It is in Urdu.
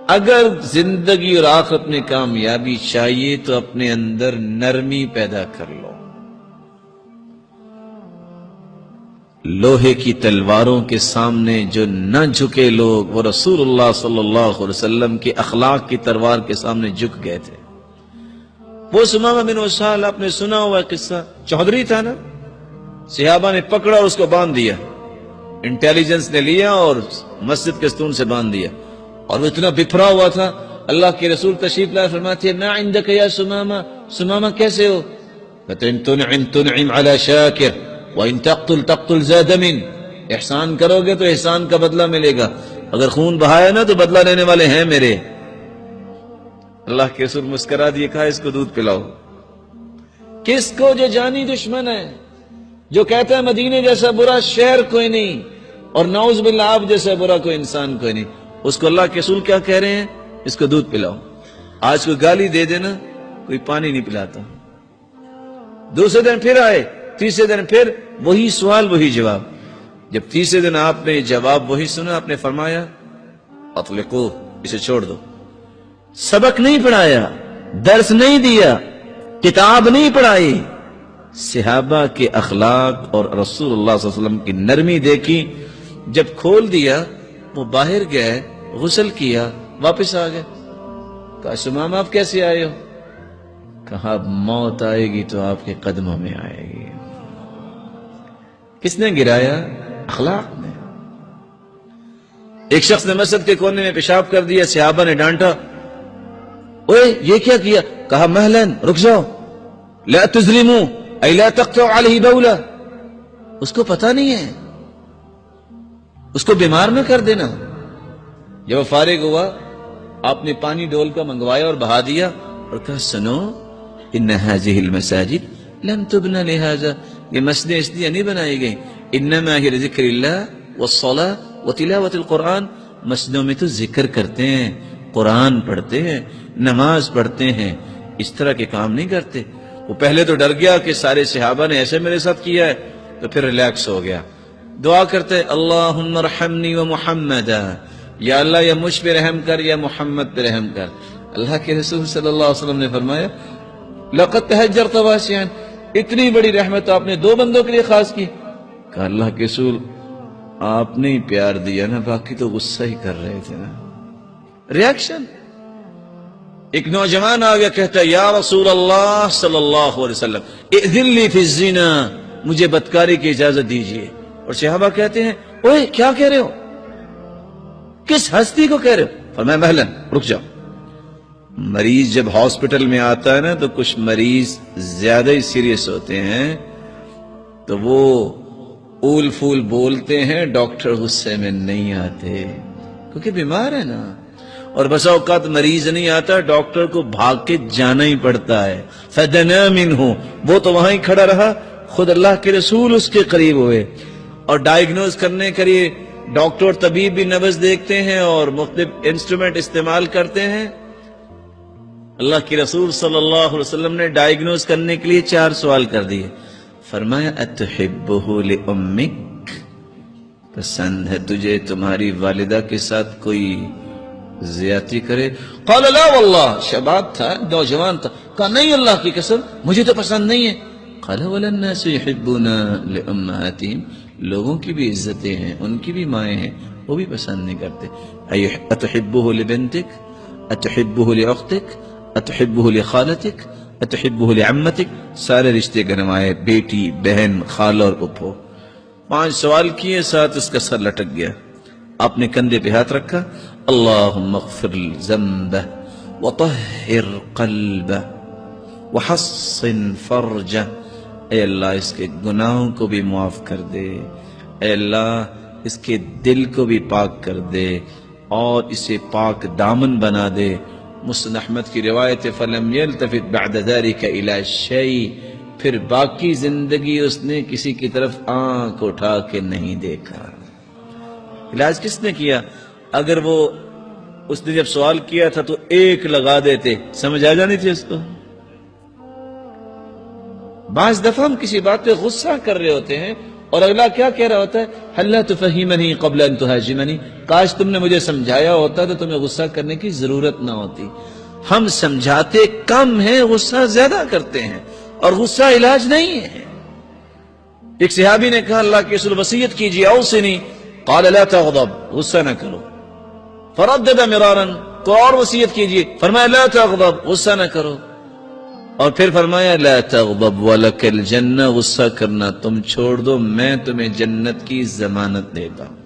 اگر زندگی اور آخرت میں کامیابی چاہیے تو اپنے اندر نرمی پیدا کر لو. لوہے کی تلواروں کے سامنے جو نہ جھکے لوگ وہ رسول اللہ صلی اللہ علیہ وسلم کے اخلاق کی تلوار کے سامنے جھک گئے تھے. وہ سمامہ بن اسال آپ نے سنا ہوا قصہ، چودھری تھا نا، صحابہ نے پکڑا اور اس کو باندھ دیا، انٹیلیجنس نے لیا اور مسجد کے ستون سے باندھ دیا، اور وہ اتنا بپھرا ہوا تھا. اللہ کے رسول تشریف لائے، فرماتے ہیں ما عندک یا سمامہ، سمامہ کیسے ہو؟ کہتے ان تنعم علی شاکر وَإِن تقتل ذا دم، احسان کرو گے تو احسان کا بدلہ ملے گا، اگر خون بہایا نا تو بدلہ لینے والے ہیں میرے. اللہ کے رسول مسکرا دیے، کہا اس کو دودھ پلاؤ. کس کو؟ جو جانی دشمن ہے، جو کہتا ہے مدینے جیسا برا شہر کوئی نہیں اور نعوذ باللہ آپ جیسا برا کوئی انسان کوئی نہیں، اس کو اللہ کے رسول کیا کہہ رہے ہیں؟ اس کو دودھ پلاؤ. آج کوئی گالی دے دینا، کوئی پانی نہیں پلاتا. دوسرے دن پھر آئے، تیسرے دن پھر وہی سوال وہی جواب. جب تیسرے دن آپ نے جواب وہی سنا، آپ نے فرمایا اطلقوہ، اسے چھوڑ دو. سبق نہیں پڑھایا، درس نہیں دیا، کتاب نہیں پڑھائی، صحابہ کے اخلاق اور رسول اللہ صلی اللہ علیہ وسلم کی نرمی دیکھی. جب کھول دیا وہ باہر گئے، غسل کیا، واپس آ گئے. کہا سمامہ آپ کیسے آئے ہو؟ کہا موت آئے گی تو آپ کے قدموں میں آئے گی. کس نے گرایا؟ اخلاق نے. ایک شخص نے مسجد کے کونے میں پیشاب کر دیا، صحابہ نے ڈانٹا، اوے یہ کیا کیا؟ کہا مہلن، رک جاؤ، لا تظلموا اے لا تقطعوا علیہ بولا. اس کو پتہ نہیں ہے، اس کو بیمار نہ کر دینا. جب وہ فارغ ہوا، آپ نے پانی ڈول کا منگوایا اور بہا دیا اور کہا سنو ان هذه المساجد لم تبنى لهذا، یہ مسجدیں اس لیے نہیں بنائی گئی، انما هي لذکر اللہ والصلاة وتلاوة القرآن. مسجدوں میں تو ذکر کرتے ہیں، قرآن پڑھتے ہیں، نماز پڑھتے ہیں، اس طرح کے کام نہیں کرتے. وہ پہلے تو ڈر گیا کہ سارے صحابہ نے ایسے میرے ساتھ کیا ہے، تو پھر ریلیکس ہو گیا. دعا کرتے اللہم ارحمنی و محمدا، یا اللہ یا مجھ پہ رحم کر یا محمد پہ رحم کر. اللہ کے رسول صلی اللہ علیہ وسلم نے فرمایا لقد تہجرت واسعا، اتنی بڑی رحمت آپ نے دو بندوں کے لیے خاص کی. کہا اللہ کے رسول آپ نے ہی پیار دیا نا، باقی تو غصہ ہی کر رہے تھے نا. ریاکشن. ایک نوجوان آ گیا، کہتا ہے یا رسول اللہ صلی اللہ علیہ وسلم اذن لی فی الزنا، مجھے بدکاری کی اجازت دیجیے. اور صحابہ کہتے ہیں اوے کیا کہہ رہے ہو، کس ہستی کو کہہ رہے ہو؟ فرمایا مہلن، رک جاؤ. مریض جب ہاسپٹل میں آتا ہے نا تو کچھ مریض زیادہ ہی سیریس ہوتے ہیں تو وہ اول فول بولتے ہیں، ڈاکٹر غصے میں نہیں آتے کیونکہ بیمار ہے نا. اور بسا اوقات مریض نہیں آتا، ڈاکٹر کو بھاگ کے جانا ہی پڑتا ہے. فدنا منہ، وہ تو وہاں ہی کھڑا رہا، خود اللہ کے رسول اس کے قریب ہوئے اور ڈائیگنوز کرنے کے لیے ڈاکٹر طبیب بھی نبض دیکھتے ہیں اور مختلف انسٹرومنٹ استعمال کرتے ہیں. اللہ کے رسول صلی اللہ علیہ وسلم نے ڈائیگنوز کرنے کے لیے 4 سوال کر دیے. فرمایا اتحبہ لامک، پسند ہے تجھے تمہاری والدہ کے ساتھ کوئی زیادتی کرے؟ قال لا واللہ، شباب تھا، نوجوان تھا. کہا نہیں اللہ کی قسم مجھے تو پسند نہیں ہے. قال ولا الناس يحبون لامهاتهم، لوگوں کی بھی عزتیں ہیں، ان کی بھی مائیں ہیں، وہ بھی پسند نہیں کرتے. اتحبہ لبنتک، اتحبہ لاختک، اتحبہ لخالتک، اتحبہ لعمتک. سارے رشتے گنوائے، بیٹی، بہن، خالہ اور پھپھو. 5 سوال کیے، ساتھ اس کا سر لٹک گیا. آپ نے کندھے پہ ہاتھ رکھا، اللہم اغفر ذنبہ وطہر قلبہ وحصن فرجہ. اے اللہ اس کے گناہوں کو بھی معاف کر دے، اے اللہ اس کے دل کو بھی پاک کر دے اور اسے پاک دامن بنا دے. مسند احمد کی روایت فلم یلتفت بعد ذلك الى شیء، پھر باقی زندگی اس نے کسی کی طرف آنکھ اٹھا کے نہیں دیکھا. علاج کس نے کیا؟ اگر وہ اس نے جب سوال کیا تھا تو 1 لگا دیتے، سمجھ آ جانی تھی اس کو. بعض دفعہ ہم کسی بات پہ غصہ کر رہے ہوتے ہیں اور اگلا کیا کہہ رہا ہوتا ہے؟ حَلَّا تُفَهِّمَنِي قَبْلَ أَن تُهَاجِمَنِي، کاش تم نے مجھے سمجھایا ہوتا تو تمہیں غصہ کرنے کی ضرورت نہ ہوتی۔ ہم سمجھاتے کم ہیں، غصہ زیادہ کرتے ہیں، اور غصہ علاج نہیں ہے۔ ایک صحابی نے کہا اللہ کے رسول وصیت کیجیے، اوصنی، قال لا تغضب، غصہ نہ کرو۔ فردد مرارا، تو اور وصیت کیجیے، فرمایا لا تغضب، غصہ نہ کرو۔ اور پھر فرمایا لا تغضب ولک الجنہ، غصہ کرنا تم چھوڑ دو، میں تمہیں جنت کی ضمانت دیتا ہوں۔